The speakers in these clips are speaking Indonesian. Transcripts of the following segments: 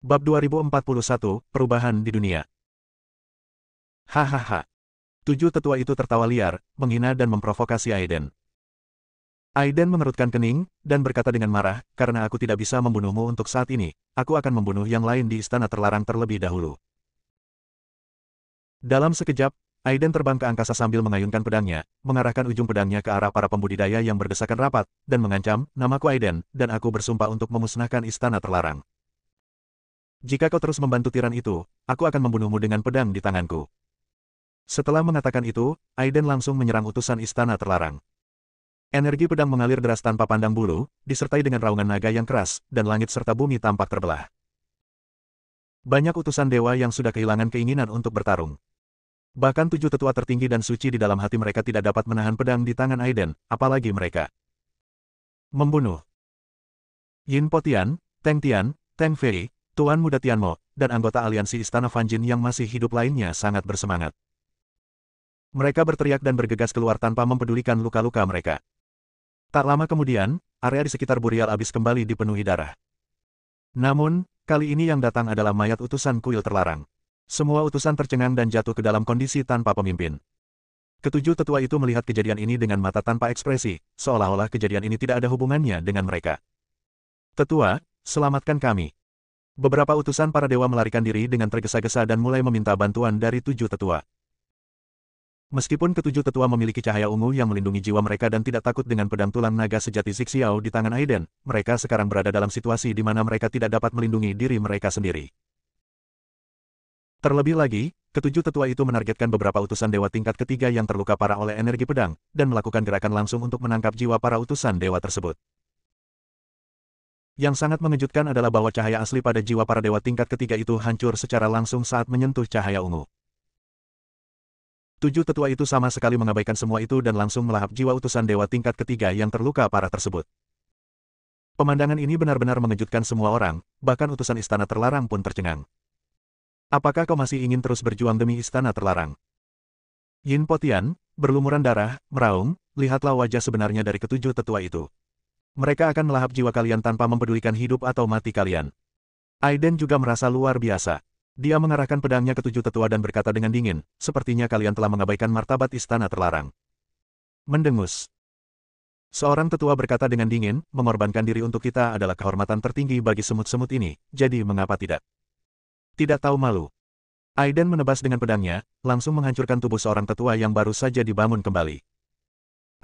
Bab 2041, Perubahan di Dunia. Hahaha. Tujuh tetua itu tertawa liar, menghina dan memprovokasi Aiden. Aiden mengerutkan kening, dan berkata dengan marah, karena aku tidak bisa membunuhmu untuk saat ini, aku akan membunuh yang lain di istana terlarang terlebih dahulu. Dalam sekejap, Aiden terbang ke angkasa sambil mengayunkan pedangnya, mengarahkan ujung pedangnya ke arah para pembudidaya yang berdesakan rapat, dan mengancam, namaku Aiden, dan aku bersumpah untuk memusnahkan istana terlarang. Jika kau terus membantu tiran itu, aku akan membunuhmu dengan pedang di tanganku. Setelah mengatakan itu, Aiden langsung menyerang utusan istana terlarang. Energi pedang mengalir deras tanpa pandang bulu, disertai dengan raungan naga yang keras, dan langit serta bumi tampak terbelah. Banyak utusan dewa yang sudah kehilangan keinginan untuk bertarung. Bahkan tujuh tetua tertinggi dan suci di dalam hati mereka tidak dapat menahan pedang di tangan Aiden, apalagi mereka membunuh Yin Po Tian, Teng Tian, Teng Fei, Tuan Muda Tianmo, dan anggota aliansi Istana Fanjin yang masih hidup lainnya sangat bersemangat. Mereka berteriak dan bergegas keluar tanpa mempedulikan luka-luka mereka. Tak lama kemudian, area di sekitar Burial Abyss kembali dipenuhi darah. Namun, kali ini yang datang adalah mayat utusan kuil terlarang. Semua utusan tercengang dan jatuh ke dalam kondisi tanpa pemimpin. Ketujuh tetua itu melihat kejadian ini dengan mata tanpa ekspresi, seolah-olah kejadian ini tidak ada hubungannya dengan mereka. Tetua, selamatkan kami. Beberapa utusan para dewa melarikan diri dengan tergesa-gesa dan mulai meminta bantuan dari tujuh tetua. Meskipun ketujuh tetua memiliki cahaya ungu yang melindungi jiwa mereka dan tidak takut dengan pedang tulang naga sejati Zixiao di tangan Aiden, mereka sekarang berada dalam situasi di mana mereka tidak dapat melindungi diri mereka sendiri. Terlebih lagi, ketujuh tetua itu menargetkan beberapa utusan dewa tingkat ketiga yang terluka parah oleh energi pedang, dan melakukan gerakan langsung untuk menangkap jiwa para utusan dewa tersebut. Yang sangat mengejutkan adalah bahwa cahaya asli pada jiwa para dewa tingkat ketiga itu hancur secara langsung saat menyentuh cahaya ungu. Tujuh tetua itu sama sekali mengabaikan semua itu dan langsung melahap jiwa utusan dewa tingkat ketiga yang terluka parah tersebut. Pemandangan ini benar-benar mengejutkan semua orang, bahkan utusan istana terlarang pun tercengang. Apakah kau masih ingin terus berjuang demi istana terlarang? Yin Po Tian, berlumuran darah, meraung, lihatlah wajah sebenarnya dari ketujuh tetua itu. Mereka akan melahap jiwa kalian tanpa mempedulikan hidup atau mati kalian. Aiden juga merasa luar biasa. Dia mengarahkan pedangnya ke tujuh tetua dan berkata dengan dingin, sepertinya kalian telah mengabaikan martabat istana terlarang. Mendengus. Seorang tetua berkata dengan dingin, mengorbankan diri untuk kita adalah kehormatan tertinggi bagi semut-semut ini, jadi mengapa tidak? Tidak tahu malu. Aiden menebas dengan pedangnya, langsung menghancurkan tubuh seorang tetua yang baru saja dibangun kembali.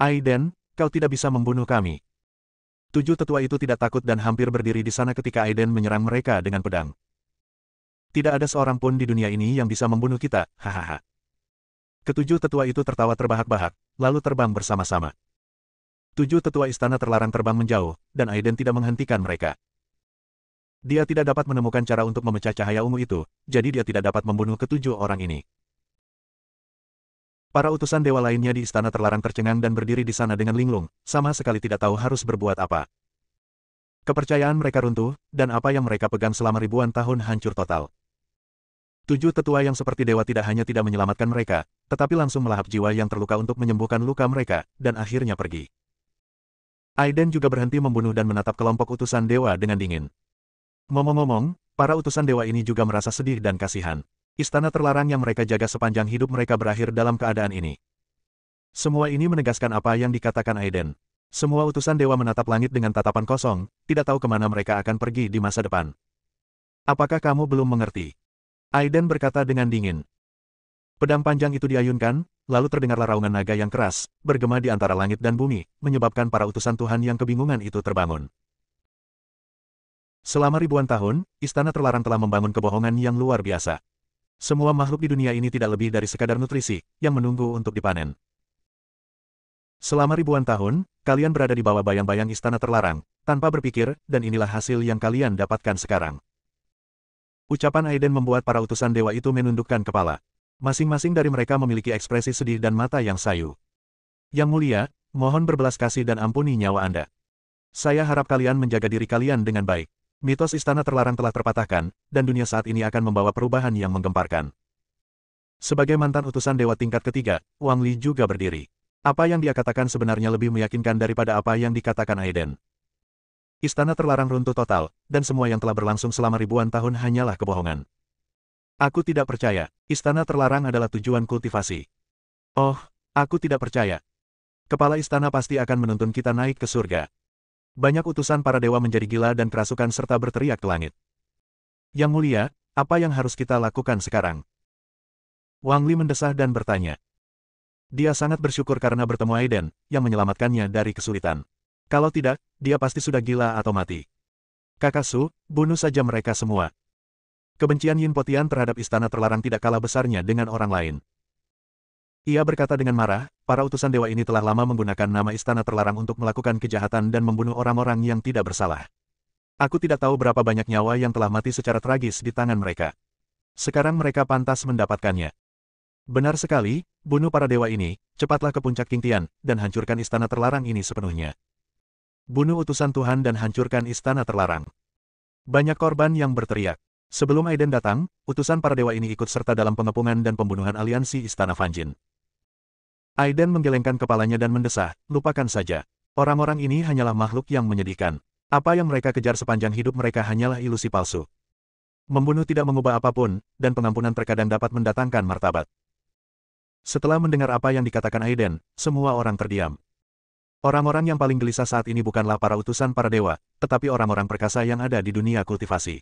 Aiden, kau tidak bisa membunuh kami. Tujuh tetua itu tidak takut dan hampir berdiri di sana ketika Aiden menyerang mereka dengan pedang. Tidak ada seorang pun di dunia ini yang bisa membunuh kita, hahaha. Ketujuh tetua itu tertawa terbahak-bahak, lalu terbang bersama-sama. Tujuh tetua istana terlarang terbang menjauh, dan Aiden tidak menghentikan mereka. Dia tidak dapat menemukan cara untuk memecah cahaya ungu itu, jadi dia tidak dapat membunuh ketujuh orang ini. Para utusan dewa lainnya di istana terlarang tercengang dan berdiri di sana dengan linglung, sama sekali tidak tahu harus berbuat apa. Kepercayaan mereka runtuh, dan apa yang mereka pegang selama ribuan tahun hancur total. Tujuh tetua yang seperti dewa tidak hanya tidak menyelamatkan mereka, tetapi langsung melahap jiwa yang terluka untuk menyembuhkan luka mereka, dan akhirnya pergi. Aiden juga berhenti membunuh dan menatap kelompok utusan dewa dengan dingin. Ngomong-ngomong, para utusan dewa ini juga merasa sedih dan kasihan. Istana terlarang yang mereka jaga sepanjang hidup mereka berakhir dalam keadaan ini. Semua ini menegaskan apa yang dikatakan Aiden. Semua utusan dewa menatap langit dengan tatapan kosong, tidak tahu kemana mereka akan pergi di masa depan. Apakah kamu belum mengerti? Aiden berkata dengan dingin. Pedang panjang itu diayunkan, lalu terdengarlah raungan naga yang keras, bergema di antara langit dan bumi, menyebabkan para utusan Tuhan yang kebingungan itu terbangun. Selama ribuan tahun, istana terlarang telah membangun kebohongan yang luar biasa. Semua makhluk di dunia ini tidak lebih dari sekadar nutrisi, yang menunggu untuk dipanen. Selama ribuan tahun, kalian berada di bawah bayang-bayang istana terlarang, tanpa berpikir, dan inilah hasil yang kalian dapatkan sekarang. Ucapan Aiden membuat para utusan dewa itu menundukkan kepala. Masing-masing dari mereka memiliki ekspresi sedih dan mata yang sayu. Yang mulia, mohon berbelas kasih dan ampuni nyawa Anda. Saya harap kalian menjaga diri kalian dengan baik. Mitos istana terlarang telah terpatahkan, dan dunia saat ini akan membawa perubahan yang menggemparkan. Sebagai mantan utusan dewa tingkat ketiga, Wang Li juga berdiri. Apa yang dia katakan sebenarnya lebih meyakinkan daripada apa yang dikatakan Aiden. Istana terlarang runtuh total, dan semua yang telah berlangsung selama ribuan tahun hanyalah kebohongan. Aku tidak percaya, istana terlarang adalah tujuan kultivasi. Oh, aku tidak percaya. Kepala istana pasti akan menuntun kita naik ke surga. Banyak utusan para dewa menjadi gila dan kerasukan serta berteriak ke langit. Yang mulia, apa yang harus kita lakukan sekarang? Wang Li mendesah dan bertanya. Dia sangat bersyukur karena bertemu Aiden, yang menyelamatkannya dari kesulitan. Kalau tidak, dia pasti sudah gila atau mati. Kakak Su, bunuh saja mereka semua. Kebencian Yin Potian terhadap istana terlarang tidak kalah besarnya dengan orang lain. Ia berkata dengan marah, para utusan dewa ini telah lama menggunakan nama istana terlarang untuk melakukan kejahatan dan membunuh orang-orang yang tidak bersalah. Aku tidak tahu berapa banyak nyawa yang telah mati secara tragis di tangan mereka. Sekarang mereka pantas mendapatkannya. Benar sekali, bunuh para dewa ini, cepatlah ke puncak King Tian, dan hancurkan istana terlarang ini sepenuhnya. Bunuh utusan Tuhan dan hancurkan istana terlarang. Banyak korban yang berteriak. Sebelum Aiden datang, utusan para dewa ini ikut serta dalam pengepungan dan pembunuhan aliansi Istana Fanjin. Aiden menggelengkan kepalanya dan mendesah, lupakan saja. Orang-orang ini hanyalah makhluk yang menyedihkan. Apa yang mereka kejar sepanjang hidup mereka hanyalah ilusi palsu. Membunuh tidak mengubah apapun, dan pengampunan terkadang dapat mendatangkan martabat. Setelah mendengar apa yang dikatakan Aiden, semua orang terdiam. Orang-orang yang paling gelisah saat ini bukanlah para utusan para dewa, tetapi orang-orang perkasa yang ada di dunia kultivasi.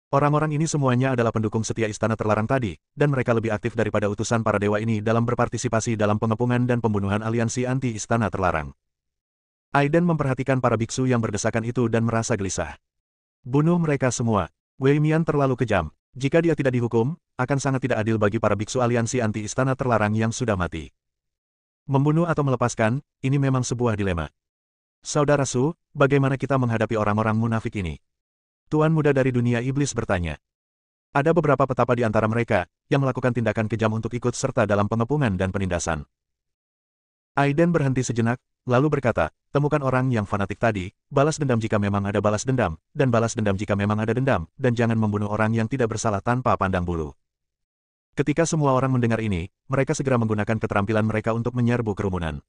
Orang-orang ini semuanya adalah pendukung setia istana terlarang tadi, dan mereka lebih aktif daripada utusan para dewa ini dalam berpartisipasi dalam pengepungan dan pembunuhan aliansi anti-istana terlarang. Aiden memperhatikan para biksu yang berdesakan itu dan merasa gelisah. Bunuh mereka semua. Wei Mian terlalu kejam. Jika dia tidak dihukum, akan sangat tidak adil bagi para biksu aliansi anti-istana terlarang yang sudah mati. Membunuh atau melepaskan, ini memang sebuah dilema. Saudara Su, bagaimana kita menghadapi orang-orang munafik ini? Tuan muda dari dunia iblis bertanya. Ada beberapa petapa di antara mereka, yang melakukan tindakan kejam untuk ikut serta dalam pengepungan dan penindasan. Aiden berhenti sejenak, lalu berkata, temukan orang yang fanatik tadi, balas dendam jika memang ada balas dendam, dan balas dendam jika memang ada dendam, dan jangan membunuh orang yang tidak bersalah tanpa pandang bulu. Ketika semua orang mendengar ini, mereka segera menggunakan keterampilan mereka untuk menyerbu kerumunan.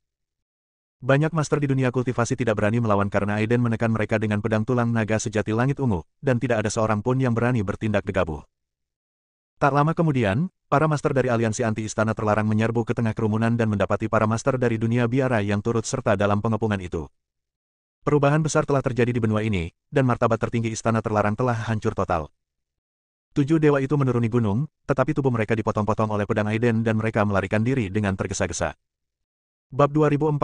Banyak master di dunia kultivasi tidak berani melawan karena Aiden menekan mereka dengan pedang tulang naga sejati langit ungu, dan tidak ada seorang pun yang berani bertindak gegabah. Tak lama kemudian, para master dari aliansi anti-istana terlarang menyerbu ke tengah kerumunan dan mendapati para master dari dunia biara yang turut serta dalam pengepungan itu. Perubahan besar telah terjadi di benua ini, dan martabat tertinggi istana terlarang telah hancur total. 7 dewa itu menuruni gunung, tetapi tubuh mereka dipotong-potong oleh pedang Aiden dan mereka melarikan diri dengan tergesa-gesa. Bab 2042,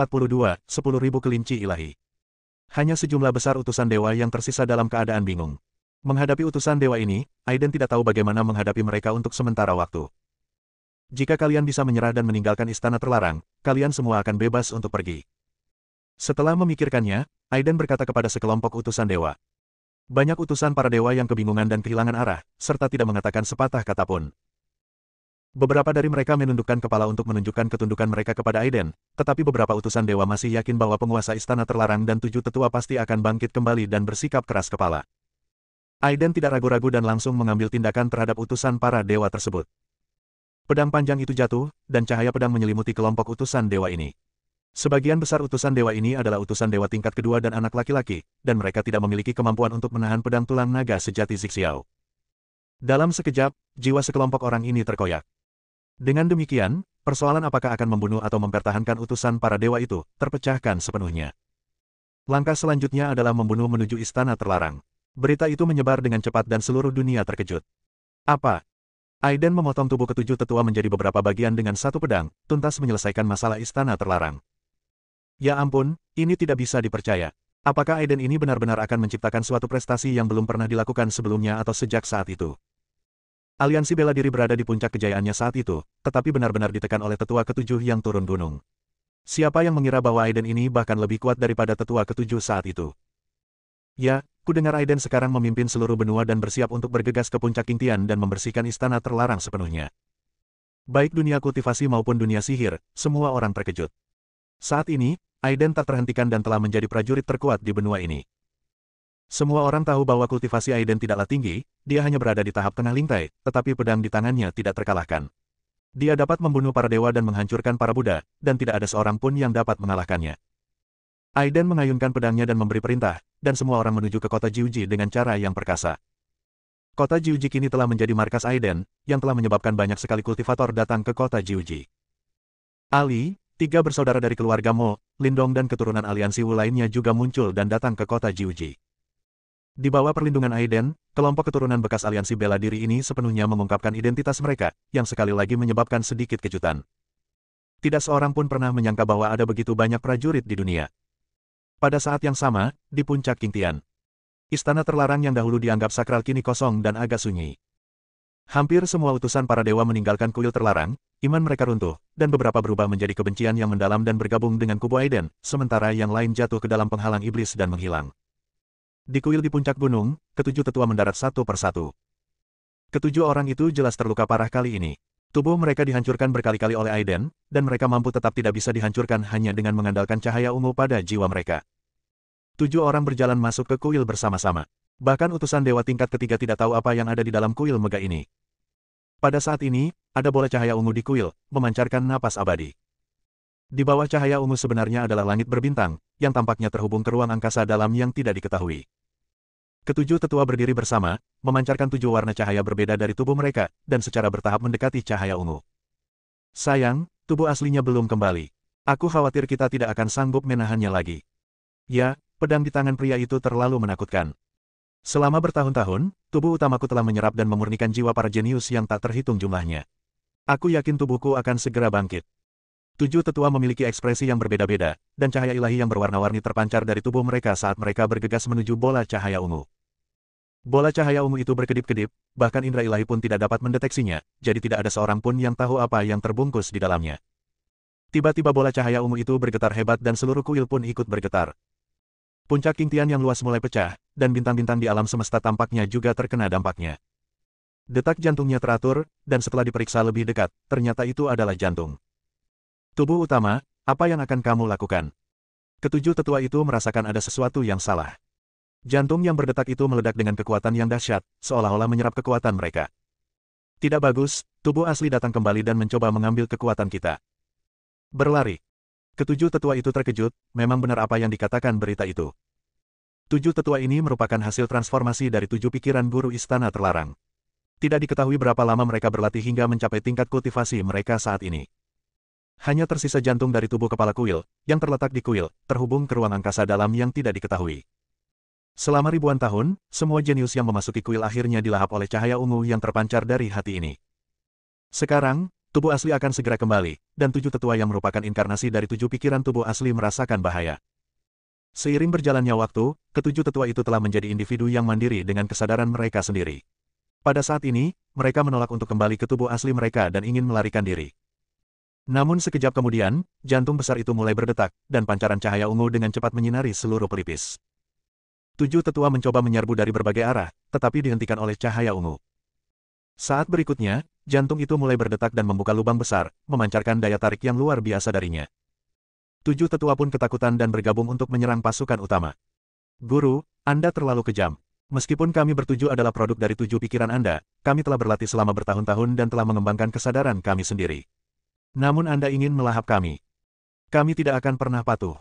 10.000 kelinci ilahi. Hanya sejumlah besar utusan dewa yang tersisa dalam keadaan bingung. Menghadapi utusan dewa ini, Aiden tidak tahu bagaimana menghadapi mereka untuk sementara waktu. Jika kalian bisa menyerah dan meninggalkan istana terlarang, kalian semua akan bebas untuk pergi. Setelah memikirkannya, Aiden berkata kepada sekelompok utusan dewa. Banyak utusan para dewa yang kebingungan dan kehilangan arah, serta tidak mengatakan sepatah kata pun. Beberapa dari mereka menundukkan kepala untuk menunjukkan ketundukan mereka kepada Aiden, tetapi beberapa utusan dewa masih yakin bahwa penguasa istana terlarang dan 7 tetua pasti akan bangkit kembali dan bersikap keras kepala. Aiden tidak ragu-ragu dan langsung mengambil tindakan terhadap utusan para dewa tersebut. Pedang panjang itu jatuh, dan cahaya pedang menyelimuti kelompok utusan dewa ini. Sebagian besar utusan dewa ini adalah utusan dewa tingkat kedua dan anak laki-laki, dan mereka tidak memiliki kemampuan untuk menahan pedang tulang naga sejati Zixiao. Dalam sekejap, jiwa sekelompok orang ini terkoyak. Dengan demikian, persoalan apakah akan membunuh atau mempertahankan utusan para dewa itu, terpecahkan sepenuhnya. Langkah selanjutnya adalah membunuh menuju istana terlarang. Berita itu menyebar dengan cepat dan seluruh dunia terkejut. Apa? Aiden memotong tubuh ketujuh tetua menjadi beberapa bagian dengan satu pedang, tuntas menyelesaikan masalah istana terlarang. Ya ampun, ini tidak bisa dipercaya. Apakah Aiden ini benar-benar akan menciptakan suatu prestasi yang belum pernah dilakukan sebelumnya atau sejak saat itu? Aliansi bela diri berada di puncak kejayaannya saat itu, tetapi benar-benar ditekan oleh tetua ketujuh yang turun gunung. Siapa yang mengira bahwa Aiden ini bahkan lebih kuat daripada tetua ketujuh saat itu? Ya, kudengar Aiden sekarang memimpin seluruh benua dan bersiap untuk bergegas ke puncak King Tian dan membersihkan istana terlarang sepenuhnya. Baik dunia kultivasi maupun dunia sihir, semua orang terkejut. Saat ini, Aiden tak terhentikan dan telah menjadi prajurit terkuat di benua ini. Semua orang tahu bahwa kultivasi Aiden tidaklah tinggi, dia hanya berada di tahap tengah lingkai, tetapi pedang di tangannya tidak terkalahkan. Dia dapat membunuh para dewa dan menghancurkan para Buddha, dan tidak ada seorang pun yang dapat mengalahkannya. Aiden mengayunkan pedangnya dan memberi perintah, dan semua orang menuju ke kota Jiuji dengan cara yang perkasa. Kota Jiuji kini telah menjadi markas Aiden, yang telah menyebabkan banyak sekali kultivator datang ke kota Jiuji. Ali, tiga bersaudara dari keluarga Mo, Lindong dan keturunan aliansi Wu lainnya juga muncul dan datang ke kota Jiuji. Di bawah perlindungan Aiden, kelompok keturunan bekas aliansi bela diri ini sepenuhnya mengungkapkan identitas mereka, yang sekali lagi menyebabkan sedikit kejutan. Tidak seorang pun pernah menyangka bahwa ada begitu banyak prajurit di dunia. Pada saat yang sama, di puncak Qingtian, istana terlarang yang dahulu dianggap sakral kini kosong dan agak sunyi. Hampir semua utusan para dewa meninggalkan kuil terlarang, iman mereka runtuh, dan beberapa berubah menjadi kebencian yang mendalam dan bergabung dengan kubu Aiden, sementara yang lain jatuh ke dalam penghalang iblis dan menghilang. Di kuil di puncak gunung, ketujuh tetua mendarat satu persatu. Ketujuh orang itu jelas terluka parah kali ini. Tubuh mereka dihancurkan berkali-kali oleh Aiden, dan mereka mampu tetap tidak bisa dihancurkan hanya dengan mengandalkan cahaya ungu pada jiwa mereka. 7 orang berjalan masuk ke kuil bersama-sama. Bahkan utusan dewa tingkat ketiga tidak tahu apa yang ada di dalam kuil megah ini. Pada saat ini, ada bola cahaya ungu di kuil, memancarkan napas abadi. Di bawah cahaya ungu sebenarnya adalah langit berbintang, yang tampaknya terhubung ke ruang angkasa dalam yang tidak diketahui. Ketujuh tetua berdiri bersama, memancarkan 7 warna cahaya berbeda dari tubuh mereka, dan secara bertahap mendekati cahaya ungu. Sayang, tubuh aslinya belum kembali. Aku khawatir kita tidak akan sanggup menahannya lagi. Ya, pedang di tangan pria itu terlalu menakutkan. Selama bertahun-tahun, tubuh utamaku telah menyerap dan memurnikan jiwa para jenius yang tak terhitung jumlahnya. Aku yakin tubuhku akan segera bangkit. 7 tetua memiliki ekspresi yang berbeda-beda, dan cahaya ilahi yang berwarna-warni terpancar dari tubuh mereka saat mereka bergegas menuju bola cahaya ungu. Bola cahaya ungu itu berkedip-kedip, bahkan indera ilahi pun tidak dapat mendeteksinya, jadi tidak ada seorang pun yang tahu apa yang terbungkus di dalamnya. Tiba-tiba bola cahaya ungu itu bergetar hebat dan seluruh kuil pun ikut bergetar. Puncak Qingtian yang luas mulai pecah, dan bintang-bintang di alam semesta tampaknya juga terkena dampaknya. Detak jantungnya teratur, dan setelah diperiksa lebih dekat, ternyata itu adalah jantung. Tubuh utama, apa yang akan kamu lakukan? Ketujuh tetua itu merasakan ada sesuatu yang salah. Jantung yang berdetak itu meledak dengan kekuatan yang dahsyat, seolah-olah menyerap kekuatan mereka. Tidak bagus, tubuh asli datang kembali dan mencoba mengambil kekuatan kita. Berlari. Ketujuh tetua itu terkejut, memang benar apa yang dikatakan berita itu. 7 tetua ini merupakan hasil transformasi dari 7 pikiran guru istana terlarang. Tidak diketahui berapa lama mereka berlatih hingga mencapai tingkat kultivasi mereka saat ini. Hanya tersisa jantung dari tubuh kepala kuil, yang terletak di kuil, terhubung ke ruang angkasa dalam yang tidak diketahui. Selama ribuan tahun, semua jenius yang memasuki kuil akhirnya dilahap oleh cahaya ungu yang terpancar dari hati ini. Sekarang, tubuh asli akan segera kembali, dan 7 tetua yang merupakan inkarnasi dari 7 pikiran tubuh asli merasakan bahaya. Seiring berjalannya waktu, ketujuh tetua itu telah menjadi individu yang mandiri dengan kesadaran mereka sendiri. Pada saat ini, mereka menolak untuk kembali ke tubuh asli mereka dan ingin melarikan diri. Namun sekejap kemudian, jantung besar itu mulai berdetak, dan pancaran cahaya ungu dengan cepat menyinari seluruh pelipis. 7 tetua mencoba menyerbu dari berbagai arah, tetapi dihentikan oleh cahaya ungu. Saat berikutnya, jantung itu mulai berdetak dan membuka lubang besar, memancarkan daya tarik yang luar biasa darinya. 7 tetua pun ketakutan dan bergabung untuk menyerang pasukan utama. Guru, Anda terlalu kejam. Meskipun kami bertujuh adalah produk dari 7 pikiran Anda, kami telah berlatih selama bertahun-tahun dan telah mengembangkan kesadaran kami sendiri. Namun Anda ingin melahap kami. Kami tidak akan pernah patuh.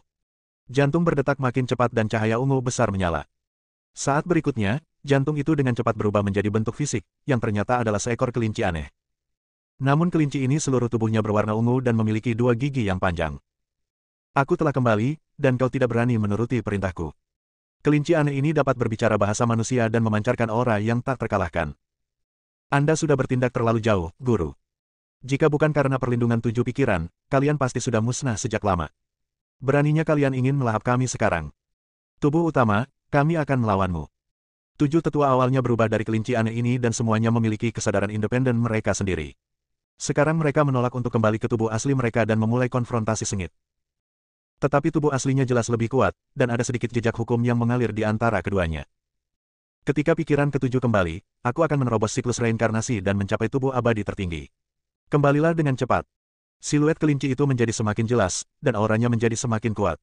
Jantung berdetak makin cepat dan cahaya ungu besar menyala. Saat berikutnya, jantung itu dengan cepat berubah menjadi bentuk fisik, yang ternyata adalah seekor kelinci aneh. Namun kelinci ini seluruh tubuhnya berwarna ungu dan memiliki 2 gigi yang panjang. Aku telah kembali, dan kau tidak berani menuruti perintahku. Kelinci aneh ini dapat berbicara bahasa manusia dan memancarkan aura yang tak terkalahkan. Anda sudah bertindak terlalu jauh, Guru. Jika bukan karena perlindungan 7 pikiran, kalian pasti sudah musnah sejak lama. Beraninya kalian ingin melahap kami sekarang. Tubuh utama, kami akan melawanmu. 7 tetua awalnya berubah dari kelinci aneh ini dan semuanya memiliki kesadaran independen mereka sendiri. Sekarang mereka menolak untuk kembali ke tubuh asli mereka dan memulai konfrontasi sengit. Tetapi tubuh aslinya jelas lebih kuat, dan ada sedikit jejak hukum yang mengalir di antara keduanya. Ketika pikiran ketujuh kembali, aku akan menerobos siklus reinkarnasi dan mencapai tubuh abadi tertinggi. Kembalilah dengan cepat. Siluet kelinci itu menjadi semakin jelas, dan auranya menjadi semakin kuat.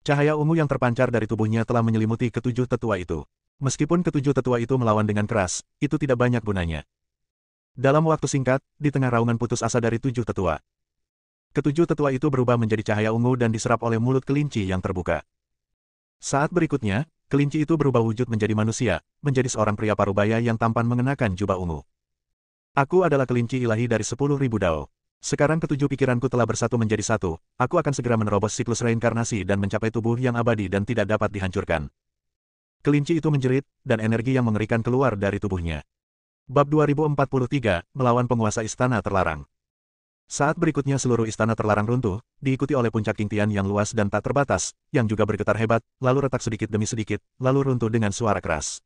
Cahaya ungu yang terpancar dari tubuhnya telah menyelimuti ketujuh tetua itu. Meskipun ketujuh tetua itu melawan dengan keras, itu tidak banyak gunanya. Dalam waktu singkat, di tengah raungan putus asa dari 7 tetua, Ketujuh tetua itu berubah menjadi cahaya ungu dan diserap oleh mulut kelinci yang terbuka. Saat berikutnya, kelinci itu berubah wujud menjadi manusia, menjadi seorang pria parubaya yang tampan mengenakan jubah ungu. Aku adalah kelinci ilahi dari 10.000 dao. Sekarang ketujuh pikiranku telah bersatu menjadi satu, aku akan segera menerobos siklus reinkarnasi dan mencapai tubuh yang abadi dan tidak dapat dihancurkan. Kelinci itu menjerit, dan energi yang mengerikan keluar dari tubuhnya. Bab 2043, Melawan Penguasa Istana Terlarang. Saat berikutnya seluruh istana terlarang runtuh, diikuti oleh puncak Qingtian yang luas dan tak terbatas, yang juga bergetar hebat, lalu retak sedikit demi sedikit, lalu runtuh dengan suara keras.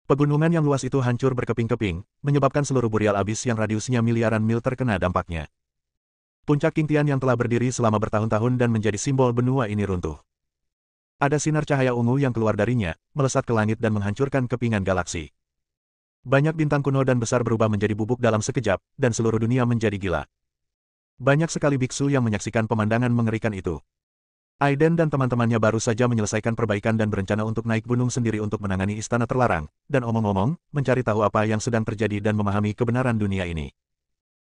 Pegunungan yang luas itu hancur berkeping-keping, menyebabkan seluruh burial abis yang radiusnya miliaran mil terkena dampaknya. Puncak Qingtian yang telah berdiri selama bertahun-tahun dan menjadi simbol benua ini runtuh. Ada sinar cahaya ungu yang keluar darinya, melesat ke langit dan menghancurkan kepingan galaksi. Banyak bintang kuno dan besar berubah menjadi bubuk dalam sekejap, dan seluruh dunia menjadi gila. Banyak sekali biksu yang menyaksikan pemandangan mengerikan itu. Aiden dan teman-temannya baru saja menyelesaikan perbaikan dan berencana untuk naik gunung sendiri untuk menangani istana terlarang, dan omong-omong, mencari tahu apa yang sedang terjadi dan memahami kebenaran dunia ini.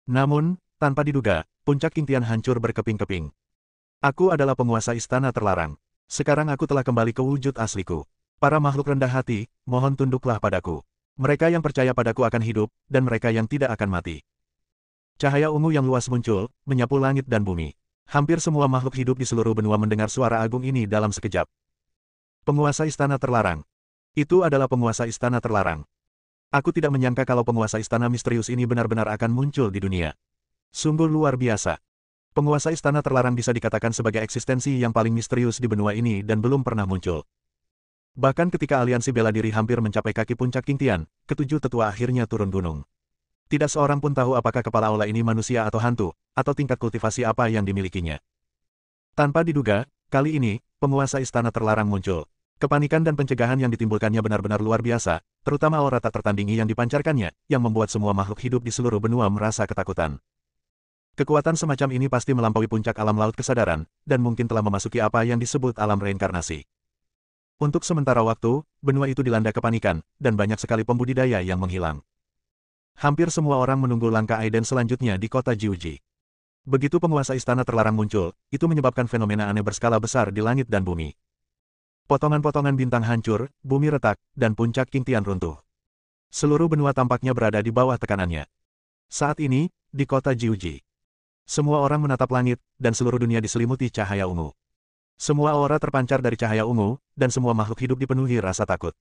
Namun, tanpa diduga, puncak Qingtian hancur berkeping-keping. Aku adalah penguasa istana terlarang. Sekarang aku telah kembali ke wujud asliku. Para makhluk rendah hati, mohon tunduklah padaku. Mereka yang percaya padaku akan hidup, dan mereka yang tidak akan mati. Cahaya ungu yang luas muncul, menyapu langit dan bumi. Hampir semua makhluk hidup di seluruh benua mendengar suara agung ini dalam sekejap. Penguasa istana terlarang. Itu adalah penguasa istana terlarang. Aku tidak menyangka kalau penguasa istana misterius ini benar-benar akan muncul di dunia. Sungguh luar biasa. Penguasa istana terlarang bisa dikatakan sebagai eksistensi yang paling misterius di benua ini dan belum pernah muncul. Bahkan ketika aliansi bela diri hampir mencapai kaki puncak Qingtian, ketujuh tetua akhirnya turun gunung. Tidak seorang pun tahu apakah kepala aula ini manusia atau hantu, atau tingkat kultivasi apa yang dimilikinya. Tanpa diduga, kali ini, penguasa istana terlarang muncul. Kepanikan dan pencegahan yang ditimbulkannya benar-benar luar biasa, terutama aura tak tertandingi yang dipancarkannya, yang membuat semua makhluk hidup di seluruh benua merasa ketakutan. Kekuatan semacam ini pasti melampaui puncak alam laut kesadaran, dan mungkin telah memasuki apa yang disebut alam reinkarnasi. Untuk sementara waktu, benua itu dilanda kepanikan, dan banyak sekali pembudidaya yang menghilang. Hampir semua orang menunggu langkah Aiden selanjutnya di kota Jiuji. Begitu penguasa istana terlarang muncul, itu menyebabkan fenomena aneh berskala besar di langit dan bumi. Potongan-potongan bintang hancur, bumi retak, dan puncak Qingtian runtuh. Seluruh benua tampaknya berada di bawah tekanannya. Saat ini, di kota Jiuji, semua orang menatap langit, dan seluruh dunia diselimuti cahaya ungu. Semua aura terpancar dari cahaya ungu, dan semua makhluk hidup dipenuhi rasa takut.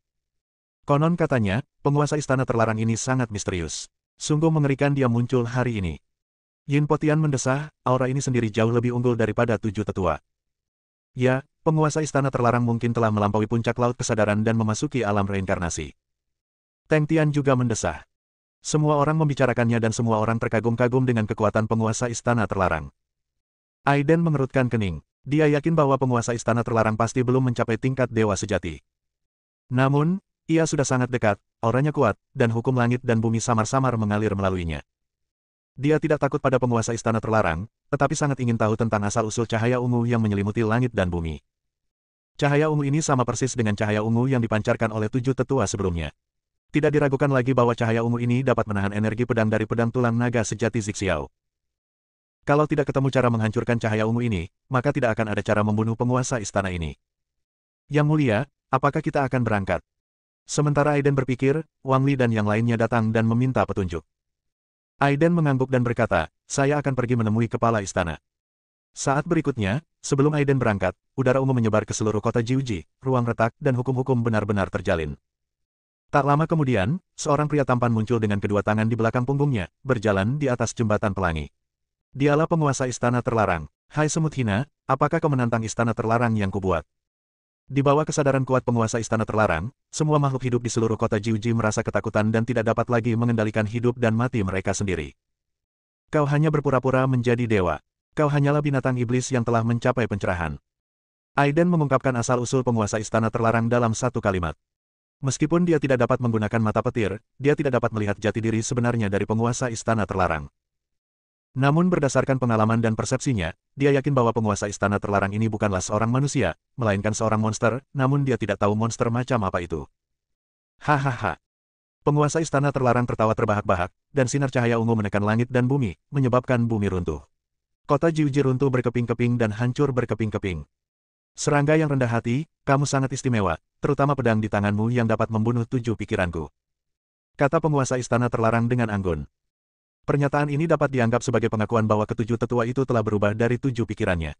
Konon katanya, penguasa istana terlarang ini sangat misterius. Sungguh mengerikan dia muncul hari ini. Yin Potian mendesah, aura ini sendiri jauh lebih unggul daripada tujuh tetua. Ya, penguasa istana terlarang mungkin telah melampaui puncak laut kesadaran dan memasuki alam reinkarnasi. Teng Tian juga mendesah. Semua orang membicarakannya dan semua orang terkagum-kagum dengan kekuatan penguasa istana terlarang. Aiden mengerutkan kening. Dia yakin bahwa penguasa istana terlarang pasti belum mencapai tingkat dewa sejati. Namun, ia sudah sangat dekat, auranya kuat, dan hukum langit dan bumi samar-samar mengalir melaluinya. Dia tidak takut pada penguasa istana terlarang, tetapi sangat ingin tahu tentang asal-usul cahaya ungu yang menyelimuti langit dan bumi. Cahaya ungu ini sama persis dengan cahaya ungu yang dipancarkan oleh tujuh tetua sebelumnya. Tidak diragukan lagi bahwa cahaya ungu ini dapat menahan energi pedang dari pedang tulang naga sejati Zixiao. Kalau tidak ketemu cara menghancurkan cahaya ungu ini, maka tidak akan ada cara membunuh penguasa istana ini. Yang mulia, apakah kita akan berangkat? Sementara Aiden berpikir, Wang Li dan yang lainnya datang dan meminta petunjuk. Aiden mengangguk dan berkata, saya akan pergi menemui kepala istana. Saat berikutnya, sebelum Aiden berangkat, udara ungu menyebar ke seluruh kota Jiuji, ruang retak dan hukum-hukum benar-benar terjalin. Tak lama kemudian, seorang pria tampan muncul dengan kedua tangan di belakang punggungnya, berjalan di atas jembatan pelangi. Dialah penguasa istana terlarang. Hai semut hina, apakah kau menantang istana terlarang yang kubuat? Di bawah kesadaran kuat penguasa istana terlarang, semua makhluk hidup di seluruh kota Jiuji merasa ketakutan dan tidak dapat lagi mengendalikan hidup dan mati mereka sendiri. Kau hanya berpura-pura menjadi dewa. Kau hanyalah binatang iblis yang telah mencapai pencerahan. Aiden mengungkapkan asal-usul penguasa istana terlarang dalam satu kalimat. Meskipun dia tidak dapat menggunakan mata petir, dia tidak dapat melihat jati diri sebenarnya dari penguasa istana terlarang. Namun berdasarkan pengalaman dan persepsinya, dia yakin bahwa penguasa istana terlarang ini bukanlah seorang manusia, melainkan seorang monster, namun dia tidak tahu monster macam apa itu. Hahaha. Penguasa istana terlarang tertawa terbahak-bahak, dan sinar cahaya ungu menekan langit dan bumi, menyebabkan bumi runtuh. Kota Jiuji runtuh berkeping-keping dan hancur berkeping-keping. Serangga yang rendah hati, kamu sangat istimewa, terutama pedang di tanganmu yang dapat membunuh 7 pikiranku. Kata penguasa istana terlarang dengan anggun. Pernyataan ini dapat dianggap sebagai pengakuan bahwa ketujuh tetua itu telah berubah dari 7 pikirannya.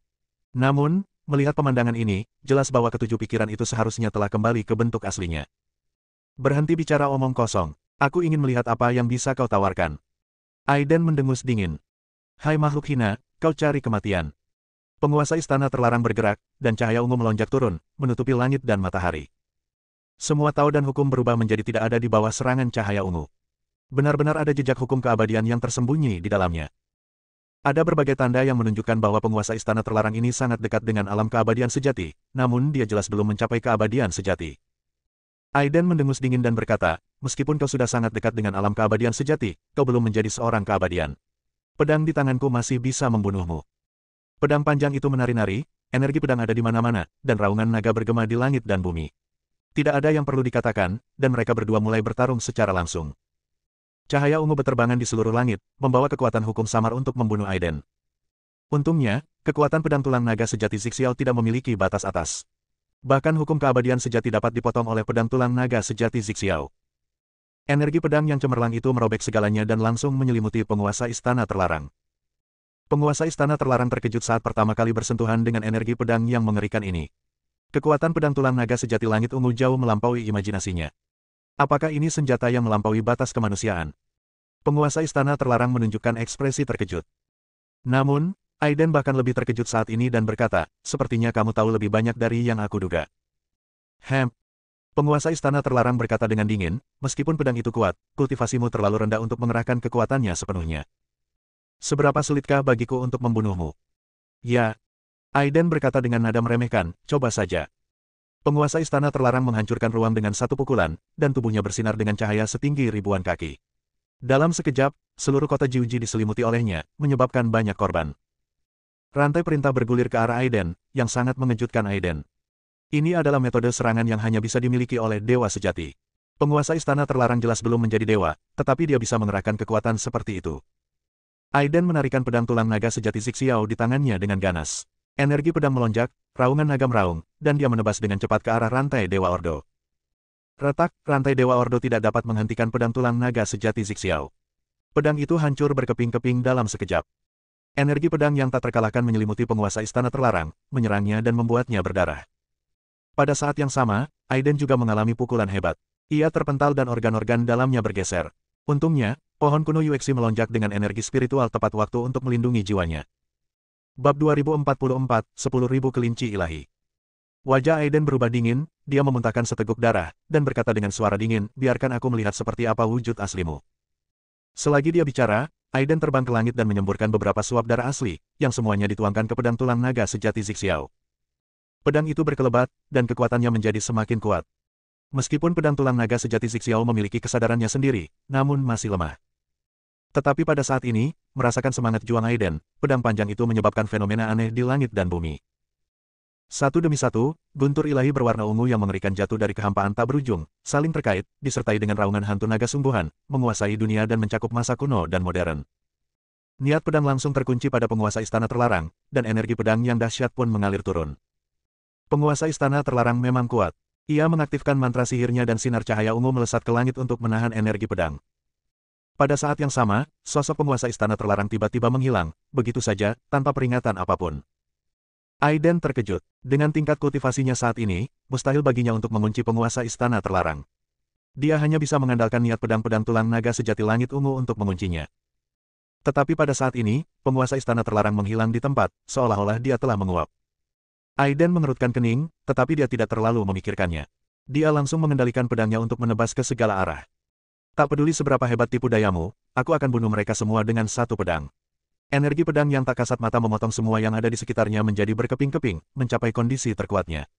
Namun, melihat pemandangan ini, jelas bahwa ketujuh pikiran itu seharusnya telah kembali ke bentuk aslinya. Berhenti bicara omong kosong. Aku ingin melihat apa yang bisa kau tawarkan. Aiden mendengus dingin. Hai makhluk hina, kau cari kematian. Penguasa istana terlarang bergerak, dan cahaya ungu melonjak turun, menutupi langit dan matahari. Semua tahu dan hukum berubah menjadi tidak ada di bawah serangan cahaya ungu. Benar-benar ada jejak hukum keabadian yang tersembunyi di dalamnya. Ada berbagai tanda yang menunjukkan bahwa penguasa istana terlarang ini sangat dekat dengan alam keabadian sejati, namun dia jelas belum mencapai keabadian sejati. Aiden mendengus dingin dan berkata, meskipun kau sudah sangat dekat dengan alam keabadian sejati, kau belum menjadi seorang keabadian. Pedang di tanganku masih bisa membunuhmu. Pedang panjang itu menari-nari, energi pedang ada di mana-mana, dan raungan naga bergema di langit dan bumi. Tidak ada yang perlu dikatakan, dan mereka berdua mulai bertarung secara langsung. Cahaya ungu beterbangan di seluruh langit, membawa kekuatan hukum samar untuk membunuh Aiden. Untungnya, kekuatan pedang tulang naga sejati Zixiao tidak memiliki batas atas. Bahkan hukum keabadian sejati dapat dipotong oleh pedang tulang naga sejati Zixiao. Energi pedang yang cemerlang itu merobek segalanya dan langsung menyelimuti penguasa istana terlarang. Penguasa istana terlarang terkejut saat pertama kali bersentuhan dengan energi pedang yang mengerikan ini. Kekuatan pedang tulang naga sejati langit ungu jauh melampaui imajinasinya. Apakah ini senjata yang melampaui batas kemanusiaan? Penguasa istana terlarang menunjukkan ekspresi terkejut. Namun, Aiden bahkan lebih terkejut saat ini dan berkata, sepertinya kamu tahu lebih banyak dari yang aku duga. Penguasa istana terlarang berkata dengan dingin, meskipun pedang itu kuat, kultivasimu terlalu rendah untuk mengerahkan kekuatannya sepenuhnya. Seberapa sulitkah bagiku untuk membunuhmu? Ya. Aiden berkata dengan nada meremehkan, coba saja. Penguasa istana terlarang menghancurkan ruang dengan satu pukulan, dan tubuhnya bersinar dengan cahaya setinggi ribuan kaki. Dalam sekejap, seluruh kota Jiuji diselimuti olehnya, menyebabkan banyak korban. Rantai perintah bergulir ke arah Aiden, yang sangat mengejutkan Aiden. Ini adalah metode serangan yang hanya bisa dimiliki oleh dewa sejati. Penguasa istana terlarang jelas belum menjadi dewa, tetapi dia bisa mengerahkan kekuatan seperti itu. Aiden menarikan pedang tulang naga sejati Zixiao di tangannya dengan ganas. Energi pedang melonjak, raungan naga meraung, dan dia menebas dengan cepat ke arah rantai Dewa Ordo. Retak, rantai Dewa Ordo tidak dapat menghentikan pedang tulang naga sejati Zixiao. Pedang itu hancur berkeping-keping dalam sekejap. Energi pedang yang tak terkalahkan menyelimuti penguasa istana terlarang, menyerangnya dan membuatnya berdarah. Pada saat yang sama, Aiden juga mengalami pukulan hebat. Ia terpental dan organ-organ dalamnya bergeser. Untungnya, pohon kuno Yuexi melonjak dengan energi spiritual tepat waktu untuk melindungi jiwanya. Bab 2044, 10.000 kelinci ilahi. Wajah Aiden berubah dingin, dia memuntahkan seteguk darah, dan berkata dengan suara dingin, biarkan aku melihat seperti apa wujud aslimu. Selagi dia bicara, Aiden terbang ke langit dan menyemburkan beberapa suap darah asli, yang semuanya dituangkan ke pedang tulang naga sejati Zixiao. Pedang itu berkelebat, dan kekuatannya menjadi semakin kuat. Meskipun pedang tulang naga sejati Zixiao memiliki kesadarannya sendiri, namun masih lemah. Tetapi pada saat ini, merasakan semangat juang Aiden, pedang panjang itu menyebabkan fenomena aneh di langit dan bumi. Satu demi satu, guntur ilahi berwarna ungu yang mengerikan jatuh dari kehampaan tak berujung, saling terkait, disertai dengan raungan hantu naga sungguhan, menguasai dunia dan mencakup masa kuno dan modern. Niat pedang langsung terkunci pada penguasa istana terlarang, dan energi pedang yang dahsyat pun mengalir turun. Penguasa istana terlarang memang kuat. Ia mengaktifkan mantra sihirnya dan sinar cahaya ungu melesat ke langit untuk menahan energi pedang. Pada saat yang sama, sosok penguasa istana terlarang tiba-tiba menghilang, begitu saja, tanpa peringatan apapun. Aiden terkejut. Dengan tingkat kultivasinya saat ini, mustahil baginya untuk mengunci penguasa istana terlarang. Dia hanya bisa mengandalkan niat pedang-pedang tulang naga sejati langit ungu untuk menguncinya. Tetapi pada saat ini, penguasa istana terlarang menghilang di tempat, seolah-olah dia telah menguap. Aiden mengerutkan kening, tetapi dia tidak terlalu memikirkannya. Dia langsung mengendalikan pedangnya untuk menebas ke segala arah. Tak peduli seberapa hebat tipu dayamu, aku akan bunuh mereka semua dengan satu pedang. Energi pedang yang tak kasat mata memotong semua yang ada di sekitarnya menjadi berkeping-keping, mencapai kondisi terkuatnya.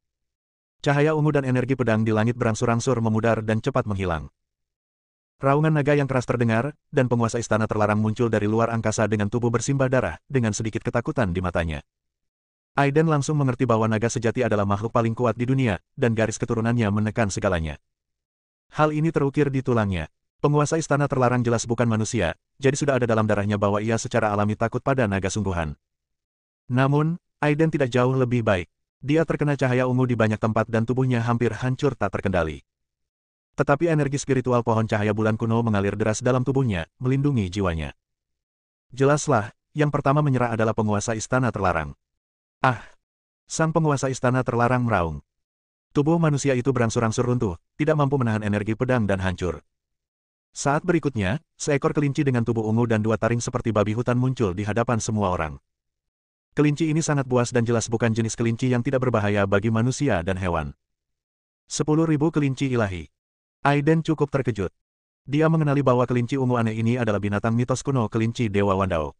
Cahaya ungu dan energi pedang di langit berangsur-angsur memudar dan cepat menghilang. Raungan naga yang keras terdengar, dan penguasa istana terlarang muncul dari luar angkasa dengan tubuh bersimbah darah, dengan sedikit ketakutan di matanya. Aiden langsung mengerti bahwa naga sejati adalah makhluk paling kuat di dunia, dan garis keturunannya menekan segalanya. Hal ini terukir di tulangnya. Penguasa istana terlarang jelas bukan manusia, jadi sudah ada dalam darahnya bahwa ia secara alami takut pada naga sungguhan. Namun, Aiden tidak jauh lebih baik. Dia terkena cahaya ungu di banyak tempat dan tubuhnya hampir hancur tak terkendali. Tetapi energi spiritual pohon cahaya bulan kuno mengalir deras dalam tubuhnya, melindungi jiwanya. Jelaslah, yang pertama menyerah adalah penguasa istana terlarang. Ah! Sang penguasa istana terlarang meraung. Tubuh manusia itu berangsur-angsur runtuh, tidak mampu menahan energi pedang dan hancur. Saat berikutnya, seekor kelinci dengan tubuh ungu dan dua taring seperti babi hutan muncul di hadapan semua orang. Kelinci ini sangat buas dan jelas bukan jenis kelinci yang tidak berbahaya bagi manusia dan hewan. 10.000 kelinci ilahi. Aiden cukup terkejut. Dia mengenali bahwa kelinci ungu aneh ini adalah binatang mitos kuno kelinci Dewa Wandao.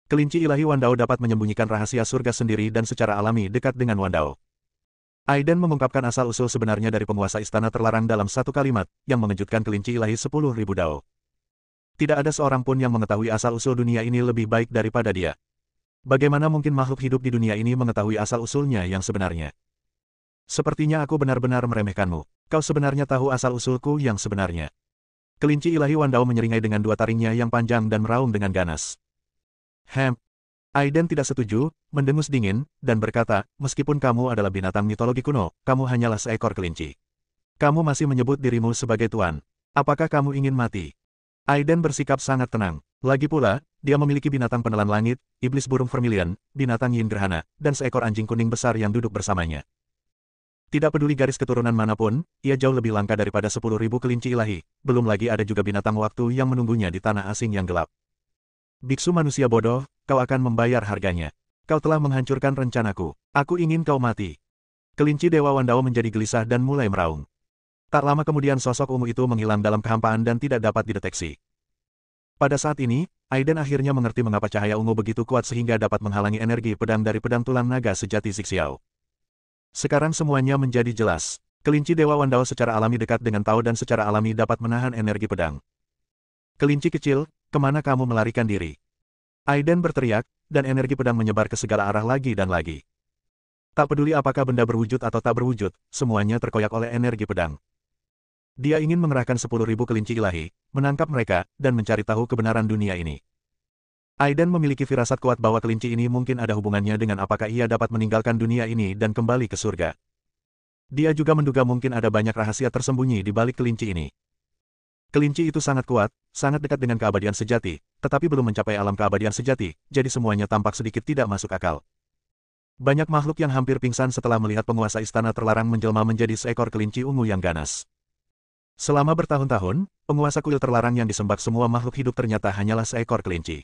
Kelinci ilahi Wandao dapat menyembunyikan rahasia surga sendiri dan secara alami dekat dengan Wandao. Aiden mengungkapkan asal-usul sebenarnya dari penguasa istana terlarang dalam satu kalimat, yang mengejutkan kelinci ilahi 10.000 dao. Tidak ada seorang pun yang mengetahui asal-usul dunia ini lebih baik daripada dia. Bagaimana mungkin makhluk hidup di dunia ini mengetahui asal-usulnya yang sebenarnya? Sepertinya aku benar-benar meremehkanmu. Kau sebenarnya tahu asal-usulku yang sebenarnya. Kelinci ilahi Wandao menyeringai dengan dua taringnya yang panjang dan meraung dengan ganas. Aiden tidak setuju, mendengus dingin, dan berkata, meskipun kamu adalah binatang mitologi kuno, kamu hanyalah seekor kelinci. Kamu masih menyebut dirimu sebagai tuan. Apakah kamu ingin mati? Aiden bersikap sangat tenang. Lagi pula, dia memiliki binatang penelan langit, iblis burung vermilion, binatang yin gerhana, dan seekor anjing kuning besar yang duduk bersamanya. Tidak peduli garis keturunan manapun, ia jauh lebih langka daripada 10.000 kelinci ilahi, belum lagi ada juga binatang waktu yang menunggunya di tanah asing yang gelap. Biksu manusia bodoh, kau akan membayar harganya. Kau telah menghancurkan rencanaku. Aku ingin kau mati. Kelinci Dewa Wandao menjadi gelisah dan mulai meraung. Tak lama kemudian sosok ungu itu menghilang dalam kehampaan dan tidak dapat dideteksi. Pada saat ini, Aiden akhirnya mengerti mengapa cahaya ungu begitu kuat sehingga dapat menghalangi energi pedang dari pedang tulang naga sejati Zixiao. Sekarang semuanya menjadi jelas. Kelinci Dewa Wandao secara alami dekat dengan Tao dan secara alami dapat menahan energi pedang. Kelinci kecil, kemana kamu melarikan diri? Aiden berteriak, dan energi pedang menyebar ke segala arah lagi dan lagi. Tak peduli apakah benda berwujud atau tak berwujud, semuanya terkoyak oleh energi pedang. Dia ingin mengerahkan 10.000 kelinci ilahi, menangkap mereka, dan mencari tahu kebenaran dunia ini. Aiden memiliki firasat kuat bahwa kelinci ini mungkin ada hubungannya dengan apakah ia dapat meninggalkan dunia ini dan kembali ke surga. Dia juga menduga mungkin ada banyak rahasia tersembunyi di balik kelinci ini. Kelinci itu sangat kuat, sangat dekat dengan keabadian sejati, tetapi belum mencapai alam keabadian sejati, jadi semuanya tampak sedikit tidak masuk akal. Banyak makhluk yang hampir pingsan setelah melihat penguasa istana terlarang menjelma menjadi seekor kelinci ungu yang ganas. Selama bertahun-tahun, penguasa kuil terlarang yang disembah semua makhluk hidup ternyata hanyalah seekor kelinci.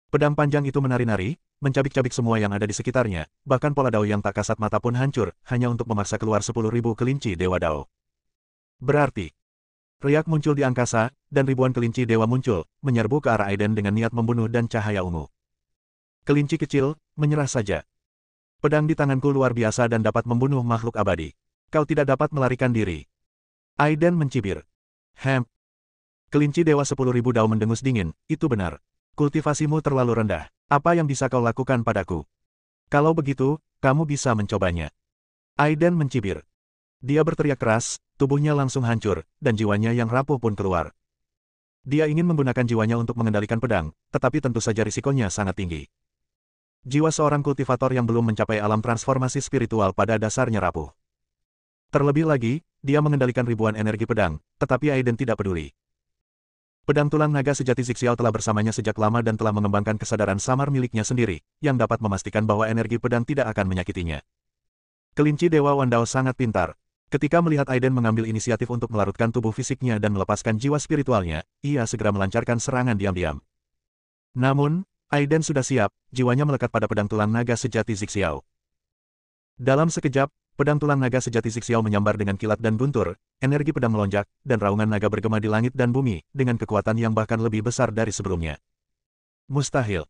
Pedang panjang itu menari-nari, mencabik-cabik semua yang ada di sekitarnya, bahkan pola dao yang tak kasat mata pun hancur, hanya untuk memaksa keluar 10.000 kelinci dewa dao. Berarti, riak muncul di angkasa, dan ribuan kelinci dewa muncul, menyerbu ke arah Aiden dengan niat membunuh dan cahaya ungu. Kelinci kecil, menyerah saja. Pedang di tanganku luar biasa dan dapat membunuh makhluk abadi. Kau tidak dapat melarikan diri. Aiden mencibir. Kelinci dewa 10.000 dao mendengus dingin, itu benar. Kultivasimu terlalu rendah. Apa yang bisa kau lakukan padaku? Kalau begitu, kamu bisa mencobanya. Aiden mencibir. Dia berteriak keras, tubuhnya langsung hancur, dan jiwanya yang rapuh pun keluar. Dia ingin menggunakan jiwanya untuk mengendalikan pedang, tetapi tentu saja risikonya sangat tinggi. Jiwa seorang kultivator yang belum mencapai alam transformasi spiritual pada dasarnya rapuh. Terlebih lagi, dia mengendalikan ribuan energi pedang, tetapi Aiden tidak peduli. Pedang tulang naga sejati Zixiao telah bersamanya sejak lama dan telah mengembangkan kesadaran samar miliknya sendiri, yang dapat memastikan bahwa energi pedang tidak akan menyakitinya. Kelinci Dewa Wandao sangat pintar. Ketika melihat Aiden mengambil inisiatif untuk melarutkan tubuh fisiknya dan melepaskan jiwa spiritualnya, ia segera melancarkan serangan diam-diam. Namun, Aiden sudah siap, jiwanya melekat pada pedang tulang naga sejati Zixiao. Dalam sekejap, pedang tulang naga sejati Zixiao menyambar dengan kilat dan guntur, energi pedang melonjak, dan raungan naga bergema di langit dan bumi, dengan kekuatan yang bahkan lebih besar dari sebelumnya. Mustahil.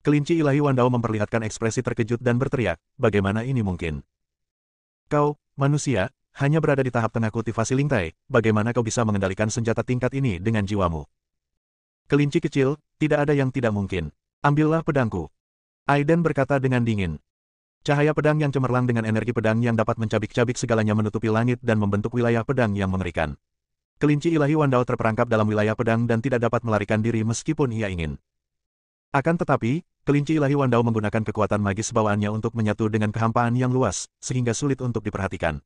Kelinci ilahi Wandao memperlihatkan ekspresi terkejut dan berteriak, bagaimana ini mungkin? Kau, manusia, hanya berada di tahap tengah kultivasi Lingtai, bagaimana kau bisa mengendalikan senjata tingkat ini dengan jiwamu? Kelinci kecil, tidak ada yang tidak mungkin. Ambillah pedangku. Aiden berkata dengan dingin. Cahaya pedang yang cemerlang dengan energi pedang yang dapat mencabik-cabik segalanya menutupi langit dan membentuk wilayah pedang yang mengerikan. Kelinci ilahi Wandao terperangkap dalam wilayah pedang dan tidak dapat melarikan diri meskipun ia ingin. Akan tetapi, kelinci ilahi Wandao menggunakan kekuatan magis bawaannya untuk menyatu dengan kehampaan yang luas, sehingga sulit untuk diperhatikan.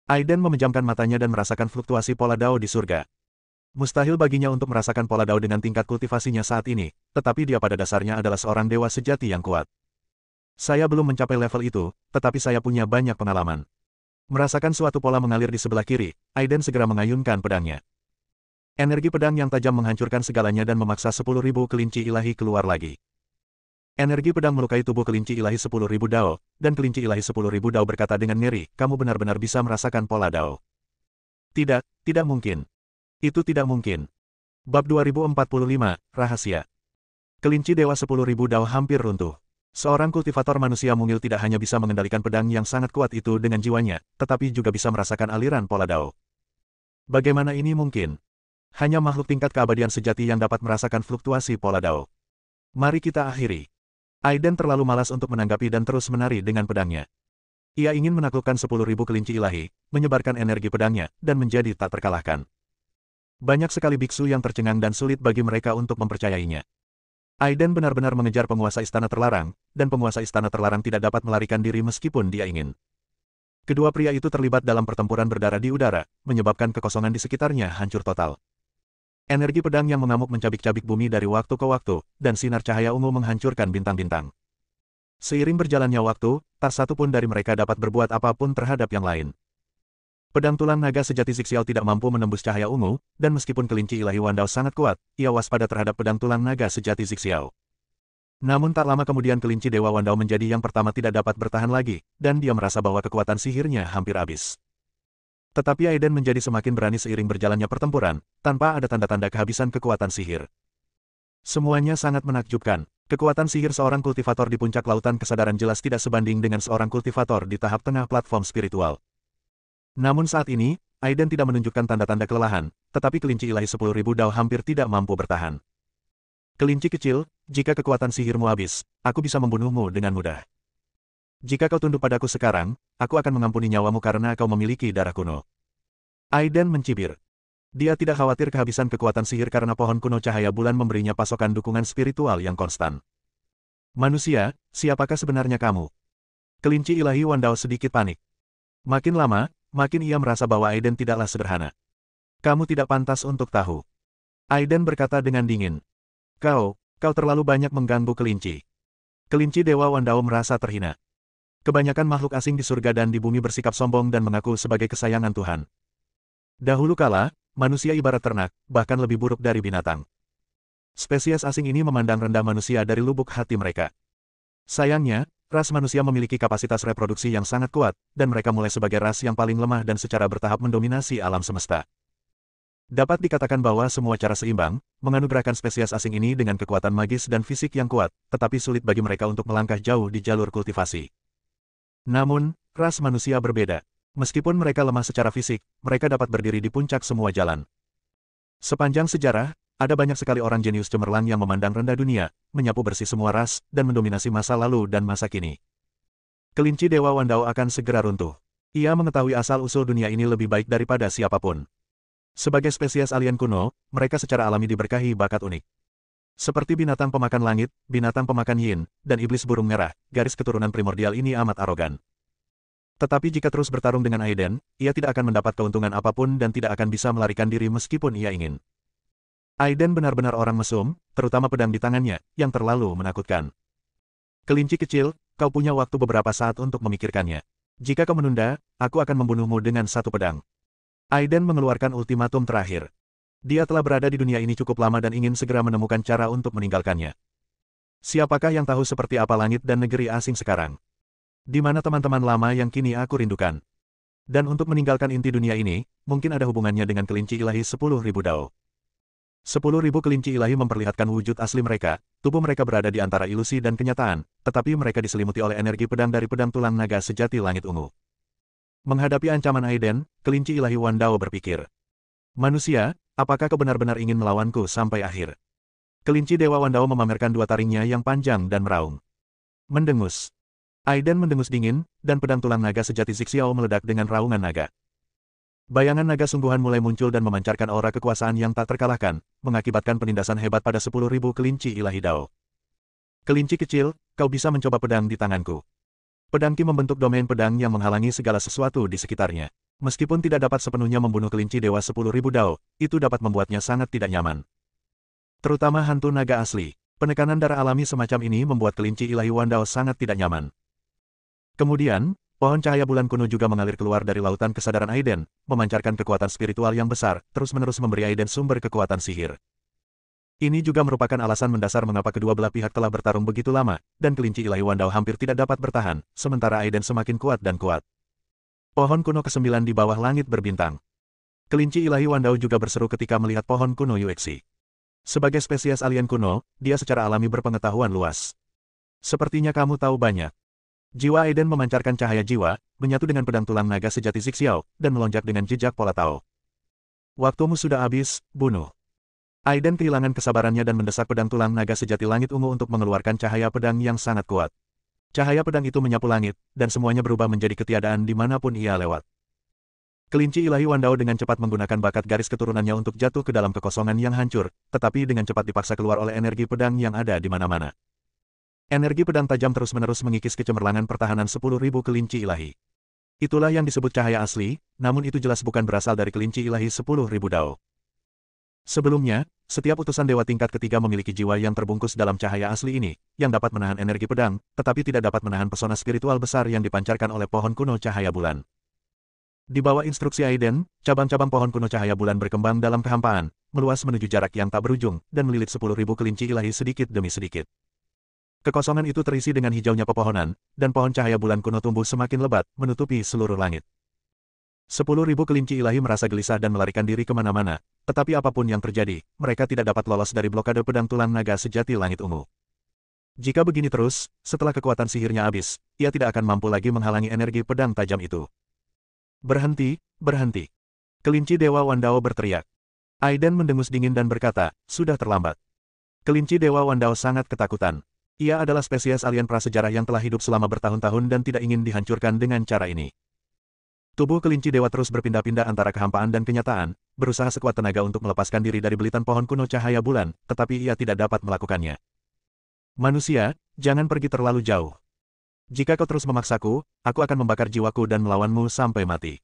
Aiden memejamkan matanya dan merasakan fluktuasi pola Dao di surga. Mustahil baginya untuk merasakan pola Dao dengan tingkat kultivasinya saat ini, tetapi dia pada dasarnya adalah seorang dewa sejati yang kuat. Saya belum mencapai level itu, tetapi saya punya banyak pengalaman. Merasakan suatu pola mengalir di sebelah kiri, Aiden segera mengayunkan pedangnya. Energi pedang yang tajam menghancurkan segalanya dan memaksa 10.000 kelinci ilahi keluar lagi. Energi pedang melukai tubuh kelinci ilahi 10.000 Dao, dan kelinci ilahi 10.000 Dao berkata dengan ngeri, kamu benar-benar bisa merasakan pola Dao. Tidak, tidak mungkin. Itu tidak mungkin. Bab 2045, Rahasia. Kelinci Dewa 10.000 Dao hampir runtuh. Seorang kultivator manusia mungil tidak hanya bisa mengendalikan pedang yang sangat kuat itu dengan jiwanya, tetapi juga bisa merasakan aliran pola Dao. Bagaimana ini mungkin? Hanya makhluk tingkat keabadian sejati yang dapat merasakan fluktuasi pola Dao. Mari kita akhiri. Aiden terlalu malas untuk menanggapi dan terus menari dengan pedangnya. Ia ingin menaklukkan 10.000 kelinci ilahi, menyebarkan energi pedangnya, dan menjadi tak terkalahkan. Banyak sekali biksu yang tercengang dan sulit bagi mereka untuk mempercayainya. Aiden benar-benar mengejar penguasa istana terlarang, dan penguasa istana terlarang tidak dapat melarikan diri meskipun dia ingin. Kedua pria itu terlibat dalam pertempuran berdarah di udara, menyebabkan kekosongan di sekitarnya hancur total. Energi pedang yang mengamuk mencabik-cabik bumi dari waktu ke waktu, dan sinar cahaya ungu menghancurkan bintang-bintang. Seiring berjalannya waktu, tak satu pun dari mereka dapat berbuat apapun terhadap yang lain. Pedang tulang naga sejati Zixiao tidak mampu menembus cahaya ungu, dan meskipun kelinci ilahi Wandao sangat kuat, ia waspada terhadap pedang tulang naga sejati Zixiao. Namun tak lama kemudian kelinci Dewa Wandao menjadi yang pertama tidak dapat bertahan lagi, dan dia merasa bahwa kekuatan sihirnya hampir habis. Tetapi Aiden menjadi semakin berani seiring berjalannya pertempuran, tanpa ada tanda-tanda kehabisan kekuatan sihir. Semuanya sangat menakjubkan. Kekuatan sihir seorang kultivator di puncak lautan kesadaran jelas tidak sebanding dengan seorang kultivator di tahap tengah platform spiritual. Namun saat ini, Aiden tidak menunjukkan tanda-tanda kelelahan, tetapi kelinci ilahi 10.000 Dao hampir tidak mampu bertahan. Kelinci kecil, jika kekuatan sihirmu habis, aku bisa membunuhmu dengan mudah. Jika kau tunduk padaku sekarang, aku akan mengampuni nyawamu karena kau memiliki darah kuno. Aiden mencibir. Dia tidak khawatir kehabisan kekuatan sihir karena pohon kuno cahaya bulan memberinya pasokan dukungan spiritual yang konstan. Manusia, siapakah sebenarnya kamu? Kelinci ilahi Wandao sedikit panik. Makin lama, makin ia merasa bahwa Aiden tidaklah sederhana. Kamu tidak pantas untuk tahu. Aiden berkata dengan dingin. Kau terlalu banyak mengganggu kelinci. Kelinci Dewa Wandao merasa terhina. Kebanyakan makhluk asing di surga dan di bumi bersikap sombong dan mengaku sebagai kesayangan Tuhan. Dahulu kala, manusia ibarat ternak, bahkan lebih buruk dari binatang. Spesies asing ini memandang rendah manusia dari lubuk hati mereka. Sayangnya, ras manusia memiliki kapasitas reproduksi yang sangat kuat, dan mereka mulai sebagai ras yang paling lemah dan secara bertahap mendominasi alam semesta. Dapat dikatakan bahwa semua cara seimbang, menganugerahkan spesies asing ini dengan kekuatan magis dan fisik yang kuat, tetapi sulit bagi mereka untuk melangkah jauh di jalur kultivasi. Namun, ras manusia berbeda. Meskipun mereka lemah secara fisik, mereka dapat berdiri di puncak semua jalan. Sepanjang sejarah, ada banyak sekali orang jenius cemerlang yang memandang rendah dunia, menyapu bersih semua ras, dan mendominasi masa lalu dan masa kini. Kelinci Dewa Wandao akan segera runtuh. Ia mengetahui asal-usul dunia ini lebih baik daripada siapapun. Sebagai spesies alien kuno, mereka secara alami diberkahi bakat unik. Seperti binatang pemakan langit, binatang pemakan yin, dan iblis burung merah, garis keturunan primordial ini amat arogan. Tetapi jika terus bertarung dengan Aiden, ia tidak akan mendapat keuntungan apapun dan tidak akan bisa melarikan diri meskipun ia ingin. Aiden benar-benar orang mesum, terutama pedang di tangannya, yang terlalu menakutkan. Kelinci kecil, kau punya waktu beberapa saat untuk memikirkannya. Jika kau menunda, aku akan membunuhmu dengan satu pedang. Aiden mengeluarkan ultimatum terakhir. Dia telah berada di dunia ini cukup lama dan ingin segera menemukan cara untuk meninggalkannya. Siapakah yang tahu seperti apa langit dan negeri asing sekarang? Di mana teman-teman lama yang kini aku rindukan? Dan untuk meninggalkan inti dunia ini, mungkin ada hubungannya dengan kelinci ilahi 10.000 Dao. 10.000 kelinci ilahi memperlihatkan wujud asli mereka, tubuh mereka berada di antara ilusi dan kenyataan, tetapi mereka diselimuti oleh energi pedang dari pedang tulang naga sejati langit ungu. Menghadapi ancaman Aiden, kelinci ilahi Wandao berpikir. Manusia, apakah kau benar-benar ingin melawanku sampai akhir? Kelinci Dewa Wandao memamerkan dua taringnya yang panjang dan meraung. Mendengus. Aiden mendengus dingin, dan pedang tulang naga sejati Zixiao meledak dengan raungan naga. Bayangan naga sungguhan mulai muncul dan memancarkan aura kekuasaan yang tak terkalahkan, mengakibatkan penindasan hebat pada 10.000 kelinci ilahi Dao. Kelinci kecil, kau bisa mencoba pedang di tanganku. Pedang Qi membentuk domain pedang yang menghalangi segala sesuatu di sekitarnya. Meskipun tidak dapat sepenuhnya membunuh kelinci dewa 10.000 dao, itu dapat membuatnya sangat tidak nyaman. Terutama hantu naga asli. Penekanan darah alami semacam ini membuat kelinci ilahi Wandao sangat tidak nyaman. Kemudian, pohon cahaya bulan kuno juga mengalir keluar dari lautan kesadaran Aiden, memancarkan kekuatan spiritual yang besar, terus-menerus memberi Aiden sumber kekuatan sihir. Ini juga merupakan alasan mendasar mengapa kedua belah pihak telah bertarung begitu lama, dan kelinci ilahi Wandao hampir tidak dapat bertahan, sementara Aiden semakin kuat dan kuat. Pohon kuno ke-9 di bawah langit berbintang. Kelinci ilahi Wandao juga berseru ketika melihat pohon kuno Yuexi. Sebagai spesies alien kuno, dia secara alami berpengetahuan luas. Sepertinya kamu tahu banyak. Jiwa Aiden memancarkan cahaya jiwa, menyatu dengan pedang tulang naga sejati Zixiao, dan melonjak dengan jejak pola Tao. Waktumu sudah habis, bunuh. Aiden kehilangan kesabarannya dan mendesak pedang tulang naga sejati langit ungu untuk mengeluarkan cahaya pedang yang sangat kuat. Cahaya pedang itu menyapu langit, dan semuanya berubah menjadi ketiadaan dimanapun ia lewat. Kelinci ilahi Wandao dengan cepat menggunakan bakat garis keturunannya untuk jatuh ke dalam kekosongan yang hancur, tetapi dengan cepat dipaksa keluar oleh energi pedang yang ada di mana-mana. Energi pedang tajam terus-menerus mengikis kecemerlangan pertahanan 10.000 kelinci ilahi. Itulah yang disebut cahaya asli, namun itu jelas bukan berasal dari kelinci ilahi 10.000 dao. Sebelumnya, setiap utusan dewa tingkat ketiga memiliki jiwa yang terbungkus dalam cahaya asli ini, yang dapat menahan energi pedang, tetapi tidak dapat menahan pesona spiritual besar yang dipancarkan oleh pohon kuno cahaya bulan. Di bawah instruksi Aiden, cabang-cabang pohon kuno cahaya bulan berkembang dalam kehampaan, meluas menuju jarak yang tak berujung, dan melilit 10.000 kelinci ilahi sedikit demi sedikit. Kekosongan itu terisi dengan hijaunya pepohonan, dan pohon cahaya bulan kuno tumbuh semakin lebat, menutupi seluruh langit. 10.000 kelinci ilahi merasa gelisah dan melarikan diri kemana-mana, tetapi apapun yang terjadi, mereka tidak dapat lolos dari blokade pedang tulang naga sejati langit ungu. Jika begini terus, setelah kekuatan sihirnya habis, ia tidak akan mampu lagi menghalangi energi pedang tajam itu. Berhenti, berhenti. Kelinci Dewa Wandao berteriak. Aiden mendengus dingin dan berkata, sudah terlambat. Kelinci Dewa Wandao sangat ketakutan. Ia adalah spesies alien prasejarah yang telah hidup selama bertahun-tahun dan tidak ingin dihancurkan dengan cara ini. Tubuh kelinci dewa terus berpindah-pindah antara kehampaan dan kenyataan, berusaha sekuat tenaga untuk melepaskan diri dari belitan pohon kuno cahaya bulan, tetapi ia tidak dapat melakukannya. Manusia, jangan pergi terlalu jauh. Jika kau terus memaksaku, aku akan membakar jiwaku dan melawanmu sampai mati.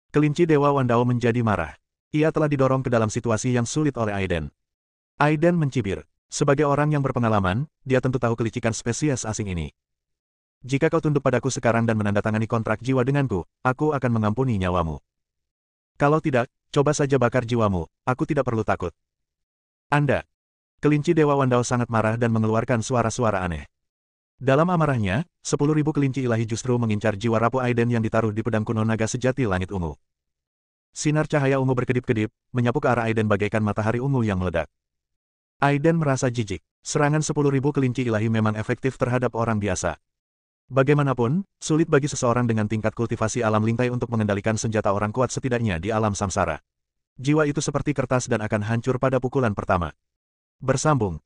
Kelinci Dewa Wandao menjadi marah. Ia telah didorong ke dalam situasi yang sulit oleh Aiden. Aiden mencibir. Sebagai orang yang berpengalaman, dia tentu tahu kelicikan spesies asing ini. Jika kau tunduk padaku sekarang dan menandatangani kontrak jiwa denganku, aku akan mengampuni nyawamu. Kalau tidak, coba saja bakar jiwamu, aku tidak perlu takut. Anda. Kelinci Dewa Wandao sangat marah dan mengeluarkan suara-suara aneh. Dalam amarahnya, 10.000 kelinci ilahi justru mengincar jiwa rapuh Aiden yang ditaruh di pedang kuno naga sejati langit ungu. Sinar cahaya ungu berkedip-kedip, menyapu ke arah Aiden bagaikan matahari ungu yang meledak. Aiden merasa jijik. Serangan 10.000 kelinci ilahi memang efektif terhadap orang biasa. Bagaimanapun, sulit bagi seseorang dengan tingkat kultivasi alam lintai untuk mengendalikan senjata orang kuat setidaknya di alam samsara. Jiwa itu seperti kertas dan akan hancur pada pukulan pertama. Bersambung.